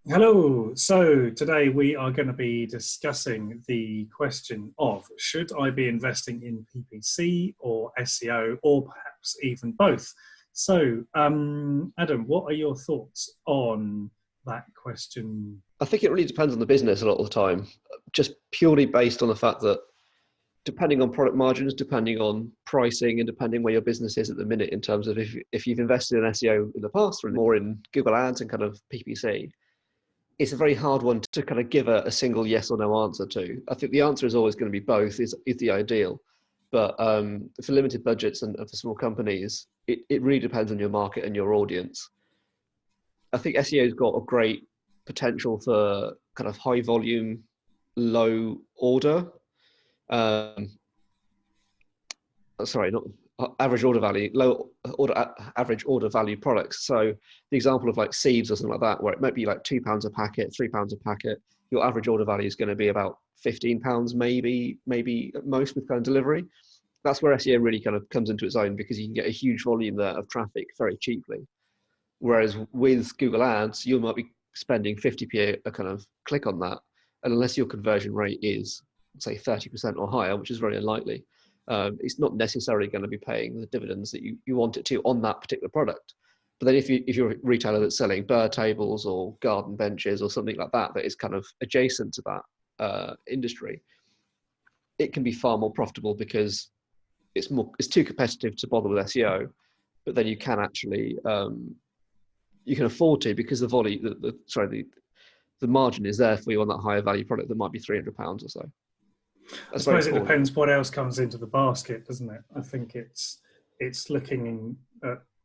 Hello. So today we are going to be discussing the question of should I be investing in PPC or SEO or perhaps even both? So, Adam, what are your thoughts on that question? I think it really depends on the business a lot of the time, just purely based on the fact that depending on product margins, depending on pricing, and depending where your business is at the minute in terms of if you've invested in SEO in the past or more in Google Ads and kind of PPC, it's a very hard one to kind of give a single yes or no answer to. I think the answer is always going to be both is the ideal. But for limited budgets and for small companies, it really depends on your market and your audience. I think SEO's got a great potential for kind of high volume, low order. Um, sorry, not average order value, low order average order value products. So the example of like seeds or something like that, where it might be like £2 a packet, £3 a packet. Your average order value is going to be about £15, maybe at most with kind of delivery. That's where SEO really kind of comes into its own because you can get a huge volume there of traffic very cheaply. Whereas with Google Ads, you might be spending 50p a kind of click on that. And unless your conversion rate is, say, 30% or higher, which is very unlikely, it's not necessarily going to be paying the dividends that you want it to on that particular product. But then if you're a retailer that's selling bird tables or garden benches or something like that, that is kind of adjacent to that industry, it can be far more profitable because it's too competitive to bother with SEO, but then you can actually you can afford to because the volume, the margin is there for you on that higher value product that might be £300 or so. I That's very suppose it important. depends what else comes into the basket, doesn't it? I think it's looking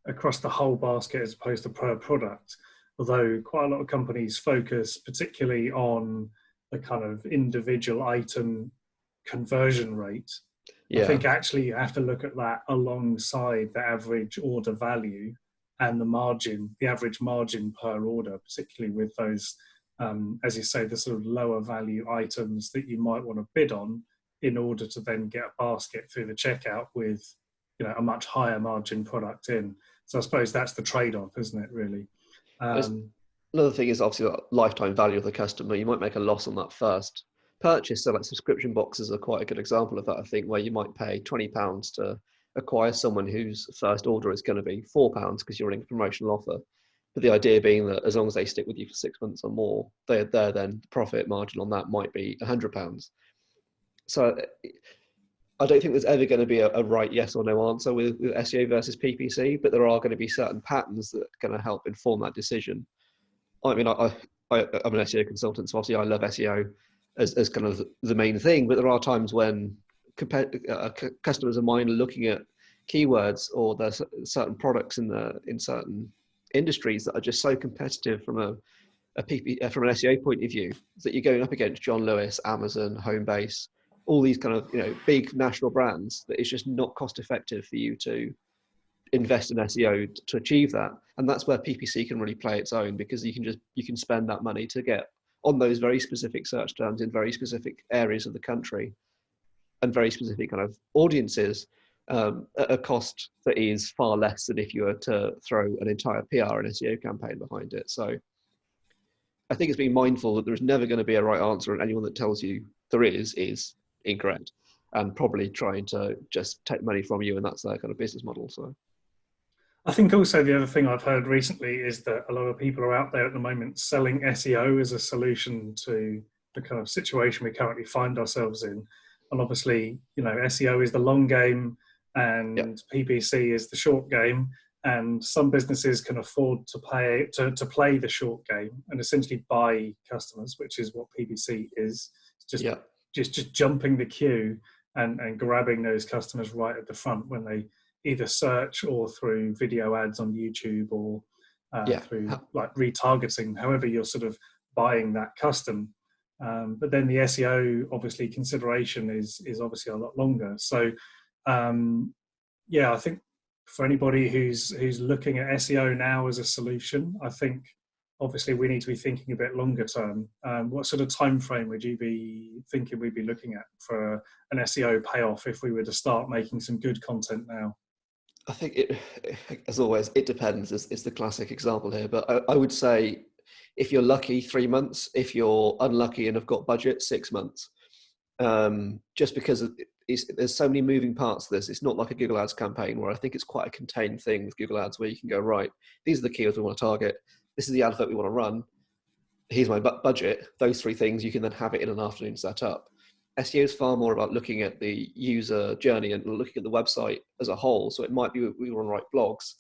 across the whole basket as opposed to per product. Although quite a lot of companies focus particularly on the kind of individual item conversion rate. I Yeah, think actually you have to look at that alongside the average order value and the margin, the average margin per order, particularly with those, as you say, the sort of lower value items that you might want to bid on in order to then get a basket through the checkout with, a much higher margin product in. So I suppose that's the trade-off, isn't it, really? There's, Um, another thing is obviously the lifetime value of the customer. You might make a loss on that first purchase. So like subscription boxes are quite a good example of that, I think, where you might pay £20 to acquire someone whose first order is going to be £4 because you're running a promotional offer. But the idea being that as long as they stick with you for 6 months or more, they're then the profit margin on that might be £100. So I don't think there's ever going to be a right yes or no answer with SEO versus PPC, but there are going to be certain patterns that are going to help inform that decision. I mean, I'm an SEO consultant, so obviously I love SEO as kind of the main thing, but there are times when customers of mine are looking at keywords or there's certain products in certain industries that are just so competitive from from an SEO point of view that you're going up against John Lewis, Amazon, Homebase, all these kind of big national brands that it's just not cost effective for you to invest in SEO to achieve that. And that's where PPC can really play its own because you can spend that money to get on those very specific search terms in very specific areas of the country and very specific kind of audiences at a cost that is far less than if you were to throw an entire PR and SEO campaign behind it. So I think it's being mindful that there's never going to be a right answer, and anyone that tells you there is incorrect and probably trying to just take money from you, and that's their kind of business model. So I think also the other thing I've heard recently is that a lot of people are out there at the moment selling SEO as a solution to the kind of situation we currently find ourselves in. And obviously, SEO is the long game yeah, and PPC is the short game. And some businesses can afford to pay to play the short game and essentially buy customers, which is what PPC is. It's yeah, just jumping the queue and grabbing those customers right at the front when they either search or through video ads on YouTube or yeah. through like retargeting, however you're sort of buying that custom. But then the SEO obviously consideration is obviously a lot longer. So yeah, I think for anybody who's looking at SEO now as a solution, I think obviously we need to be thinking a bit longer term. What sort of time frame would you be thinking we'd be looking at for an SEO payoff if we were to start making some good content now? I think as always, it depends. It's the classic example here, but I would say If you're lucky, 3 months. If you're unlucky and have got budget, 6 months. Just because there's so many moving parts to this. It's not like a Google Ads campaign where I think it's quite a contained thing with Google Ads where you can go, right, these are the keywords we want to target. This is the advert we want to run. Here's my budget. Those 3 things, you can then have it in an afternoon set up. SEO is far more about looking at the user journey and looking at the website as a whole. So it might be we want to write blogs,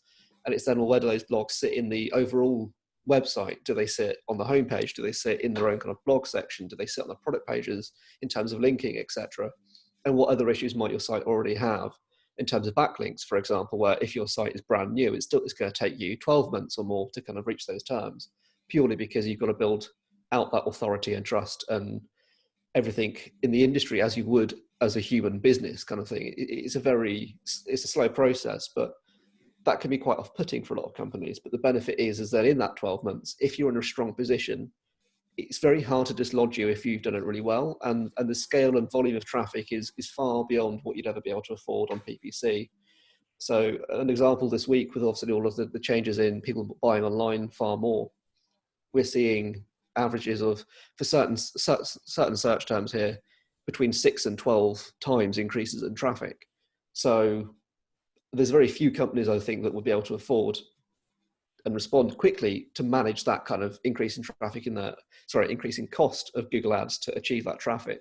and it's then, well, where do those blogs sit in the overall website? Do they sit on the homepage? Do they sit in their own kind of blog section? Do they sit on the product pages in terms of linking, etc.? And what other issues might your site already have in terms of backlinks, for example, where if your site is brand new, it's going to take you 12 months or more to kind of reach those terms, purely because you've got to build out that authority and trust and everything in the industry as you would as a human business kind of thing. It's a slow process, but that can be quite off-putting for a lot of companies. But the benefit is that in that 12 months, if you're in a strong position, it's very hard to dislodge you if you've done it really well. And the scale and volume of traffic is far beyond what you'd ever be able to afford on PPC. So an example this week with obviously all of the changes in people buying online far more, we're seeing averages of, for certain search terms here, between 6 and 12 times increases in traffic. So there's very few companies, I think, that would be able to afford and respond quickly to manage that kind of increase in traffic increasing cost of Google Ads to achieve that traffic.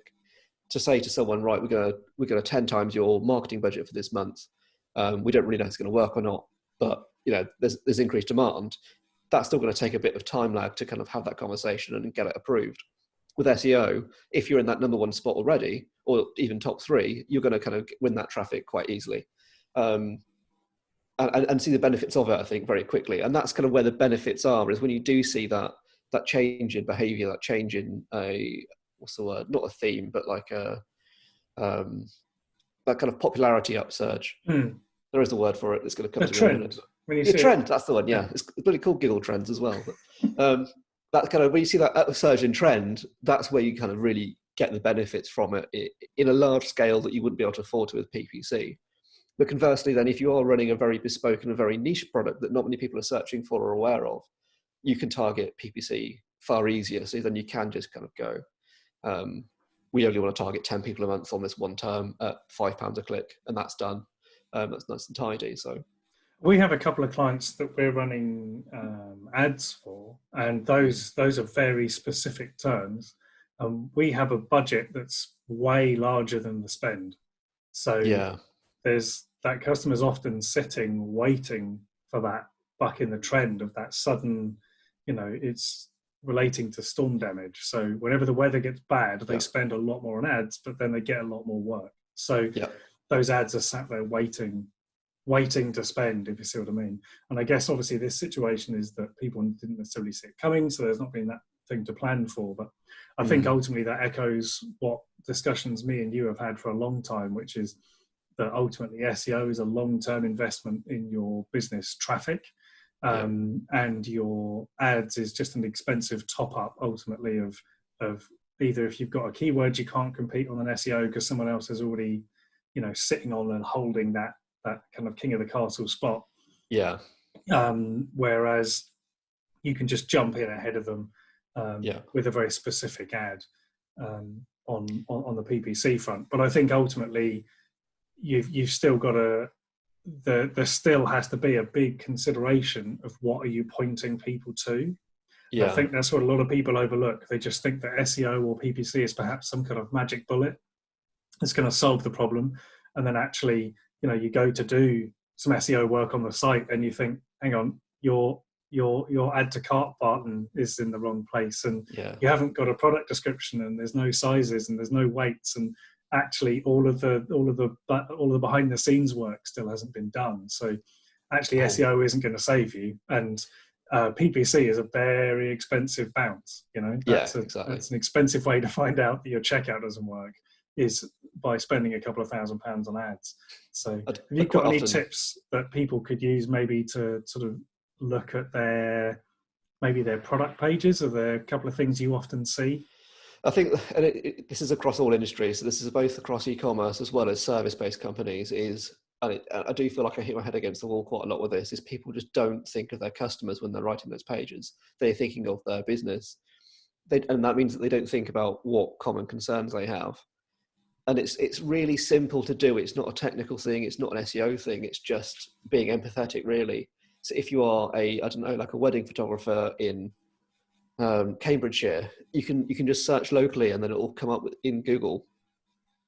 To say to someone, right, we're going to 10 times your marketing budget for this month. We don't really know if it's going to work or not, but there's increased demand. That's still going to take a bit of time lag to kind of have that conversation and get it approved. With SEO, if you're in that number 1 spot already, or even top 3, you're going to kind of win that traffic quite easily. And see the benefits of it, I think, very quickly. And that's kind of where the benefits are, is when you do see that change in behavior, that change in what's the word? Not a theme, but like that kind of popularity upsurge. There is a word for it that's going to come to me in a minute. Trend, that's the one, yeah. It's really called Giggle Trends as well. But, that kind of, when you see that upsurge in trend, that's where you kind of really get the benefits from it in a large scale that you wouldn't be able to afford to with PPC. But conversely, then, if you are running a very bespoke and a very niche product that not many people are searching for or aware of, you can target PPC far easier. So then you can just kind of go, we only want to target 10 people a month on this one term at £5 a click, and that's done. That's nice and tidy. So we have a couple of clients that we're running ads for, and those are very specific terms. We have a budget that's way larger than the spend. So there's that customer's often sitting, waiting for that buck in the trend of that sudden, it's relating to storm damage. So whenever the weather gets bad, they spend a lot more on ads, but then they get a lot more work. So those ads are sat there waiting to spend, if you see what I mean. And I guess obviously this situation is that people didn't necessarily see it coming, so there's not been that thing to plan for. But I think ultimately that echoes what discussions me and you have had for a long time, which is that ultimately SEO is a long-term investment in your business traffic, and your ads is just an expensive top-up ultimately of either if you've got a keyword you can't compete on an SEO because someone else is already sitting on and holding that kind of king of the castle spot, whereas you can just jump in ahead of them with a very specific ad on the PPC front. But I think ultimately you've still got there still has to be a big consideration of what are you pointing people to. I think that's what a lot of people overlook. They just think that SEO or PPC is perhaps some kind of magic bullet that's going to solve the problem, and then actually you go to do some SEO work on the site and you think, hang on, your add to cart button is in the wrong place, and you haven't got a product description, and there's no sizes and there's no weights, and actually all of the behind the scenes work still hasn't been done. So actually SEO isn't going to save you, and PPC is a very expensive bounce. That's an expensive way to find out that your checkout doesn't work, is by spending a couple of £1,000s on ads. So have you got any tips that people could use maybe to sort of look at their product pages? Are there a couple of things you often see? I think, and this is across all industries, so this is both across e-commerce as well as service-based companies, is and I do feel like I hit my head against the wall quite a lot with this, is people just don't think of their customers when they're writing those pages. They're thinking of their business. And that means that they don't think about what common concerns they have. And it's really simple to do. It's not a technical thing. It's not an SEO thing. It's just being empathetic, really. So if you are I don't know, like a wedding photographer in Cambridgeshire, you can just search locally and then it will come up in Google.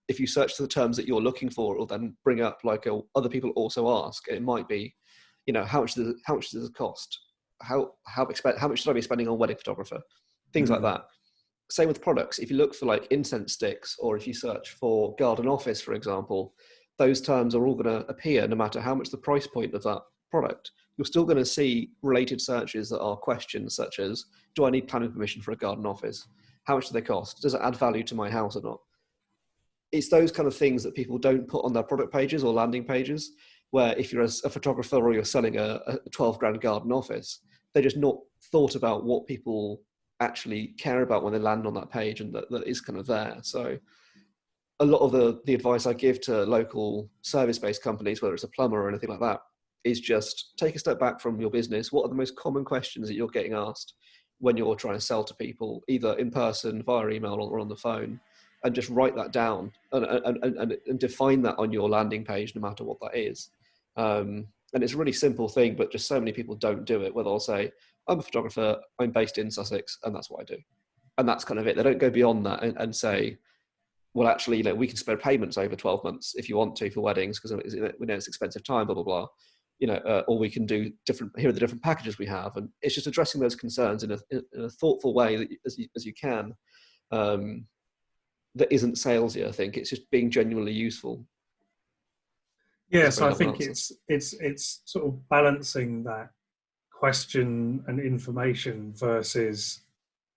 If you search the terms that you're looking for, it'll then bring up like other people also ask. It might be, how much does it cost? How much should I be spending on wedding photographer? Things like that. Same with products. If you look for like incense sticks, or if you search for garden office, for example, those terms are all going to appear no matter how much the price point of that product. You're still going to see related searches that are questions such as, do I need planning permission for a garden office? How much do they cost? Does it add value to my house or not? It's those kind of things that people don't put on their product pages or landing pages, where if you're a photographer or you're selling a 12 grand garden office, they're just not thought about what people actually care about when they land on that page, and that is kind of there. So a lot of the advice I give to local service-based companies, whether it's a plumber or anything like that, is just take a step back from your business. What are the most common questions that you're getting asked when you're trying to sell to people, either in person, via email, or on the phone? And just write that down and define that on your landing page, no matter what that is. And it's a really simple thing, but just so many people don't do it, where they'll say, I'm a photographer, I'm based in Sussex, and that's what I do. And that's kind of it. They don't go beyond that and say, well, actually, we can spread payments over 12 months if you want to for weddings, because we know it's expensive time, blah, blah, blah. Or we can do here are the different packages we have. And it's just addressing those concerns in a thoughtful way that, as you can. That isn't salesy. I think it's just being genuinely useful. Yeah, so I think it's sort of balancing that question and information versus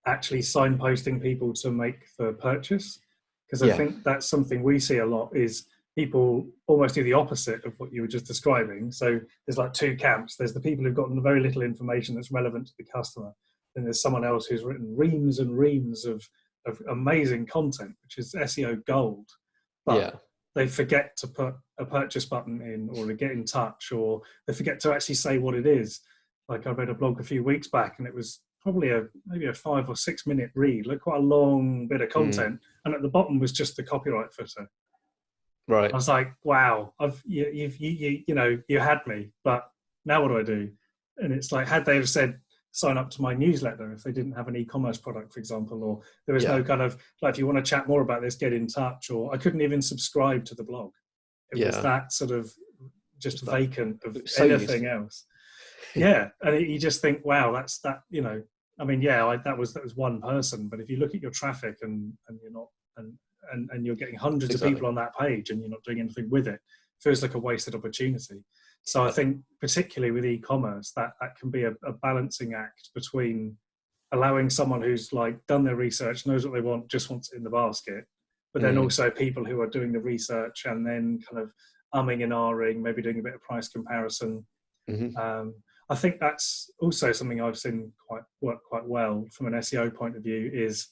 actually signposting people to make the purchase. Because I think that's something we see a lot, is people almost do the opposite of what you were just describing. So there's like two camps. There's the people who've gotten very little information that's relevant to the customer. Then there's someone else who's written reams and reams of amazing content, which is SEO gold. But they forget to put a purchase button in, or to get in touch, or they forget to actually say what it is. Like I read a blog a few weeks back, and it was probably maybe a 5 or 6 minute read, like quite a long bit of content. And at the bottom was just the copyright footer. Right. I was like, wow, you had me, but now what do I do? And it's like, had they have said, sign up to my newsletter if they didn't have an e-commerce product, for example, or there was no kind of, like, if you want to chat more about this, get in touch, or I couldn't even subscribe to the blog. It was that sort of just vacant of anything else. Yeah. And you just think, wow, that's that, I mean, that was one person, but if you look at your traffic and you're not, and you're getting hundreds of people on that page and you're not doing anything with it, it feels like a wasted opportunity. So I think particularly with e-commerce, that can be a balancing act between allowing someone who's like done their research, knows what they want, just wants it in the basket, but then also people who are doing the research and then kind of umming and ahhing, maybe doing a bit of price comparison. I think that's also something I've seen work quite well from an SEO point of view, is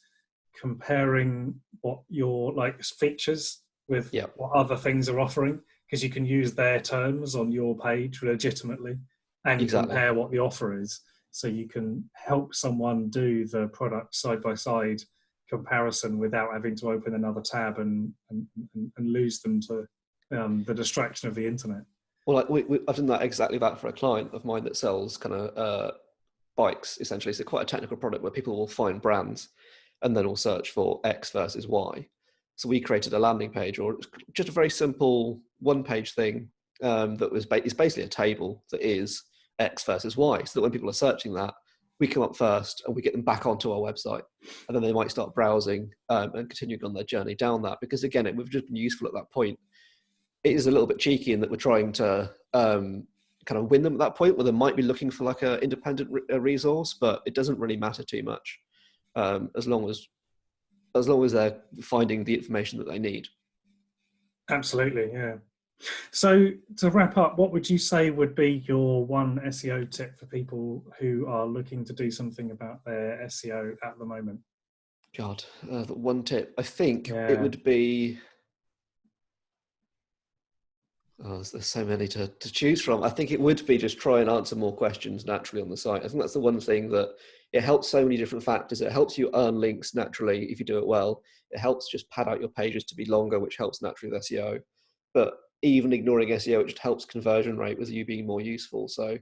comparing what your features with what other things are offering, because you can use their terms on your page legitimately and compare what the offer is. So you can help someone do the product side-by-side comparison without having to open another tab and lose them to the distraction of the internet. Well, I've done exactly that for a client of mine that sells kind of bikes, essentially. So quite a technical product where people will find brands and then will search for X versus Y. So we created a landing page, or just a very simple one-page thing that was is basically a table that is X versus Y, so that when people are searching that, we come up first and we get them back onto our website, and then they might start browsing and continuing on their journey down that. Because again, it would have just been useful at that point. It is a little bit cheeky in that we're trying to kind of win them at that point, where they might be looking for like an independent resource, but it doesn't really matter too much as long as they're finding the information that they need. Absolutely, yeah. So to wrap up, what would you say would be your one SEO tip for people who are looking to do something about their SEO at the moment? God, the one tip, I think it would be, Oh, there's so many to choose from. I think it would be just try and answer more questions naturally on the site. I think that's the one thing that it helps so many different factors. It helps you earn links naturally if you do it well. It helps just pad out your pages to be longer, which helps naturally with SEO. But even ignoring SEO, it just helps conversion rate with you being more useful. So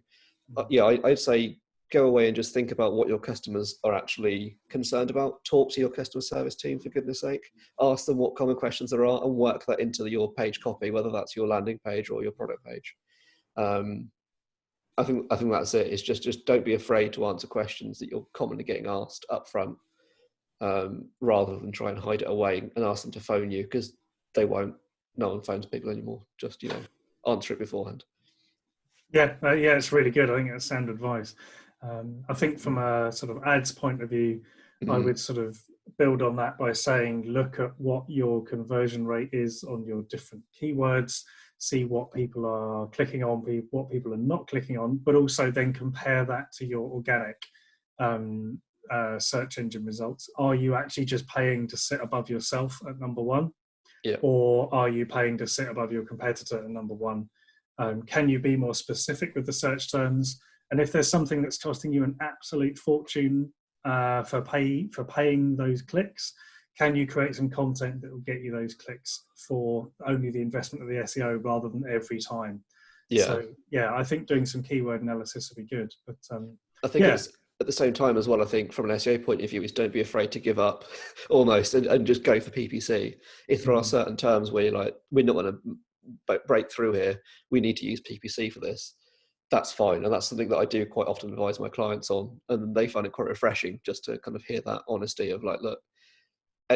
yeah, I'd say go away and just think about what your customers are actually concerned about. Talk to your customer service team, for goodness sake. Ask them what common questions there are and work that into your page copy, whether that's your landing page or your product page. I think that's it. It's just don't be afraid to answer questions that you're commonly getting asked up front, rather than try and hide it away and ask them to phone you, because they won't. No one phones people anymore. Just answer it beforehand. Yeah, yeah, it's really good. I think that's sound advice. I think from a sort of ads point of view, I would sort of build on that by saying, look at what your conversion rate is on your different keywords, see what people are clicking on, what people are not clicking on, but also then compare that to your organic search engine results. Are you actually just paying to sit above yourself at number one? Yeah. Or are you paying to sit above your competitor at number one? Can you be more specific with the search terms? And if there's something that's costing you an absolute fortune for paying those clicks, can you create some content that will get you those clicks for only the investment of the SEO rather than every time? Yeah. So yeah, I think doing some keyword analysis would be good. But I think it's at the same time as well, I think from an SEO point of view, is don't be afraid to give up almost and just go for PPC. If there are certain terms where you're like, we're not going to break through here, we need to use PPC for this, that's fine. And that's something that I do quite often advise my clients on. And they find it quite refreshing just to kind of hear that honesty of like, look,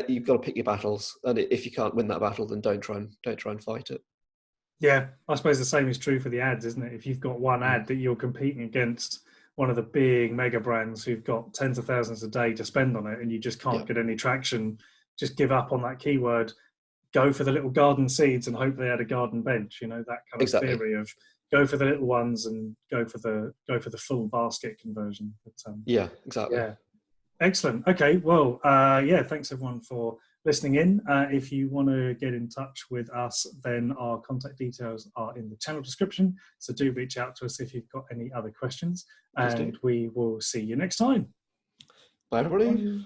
you've got to pick your battles. And if you can't win that battle, then don't try and fight it. Yeah, I suppose the same is true for the ads, isn't it? If you've got one ad that you're competing against one of the big mega brands who've got tens of thousands a day to spend on it and you just can't get any traction, just give up on that keyword, go for the little garden seeds and hope they add a garden bench, that kind of theory of go for the little ones and go for the full basket conversion. But, yeah, exactly. Yeah. Excellent. Okay. Well, yeah, thanks everyone for listening in. If you want to get in touch with us, then our contact details are in the channel description. So do reach out to us if you've got any other questions, and we will see you next time. Bye, everybody. Bye.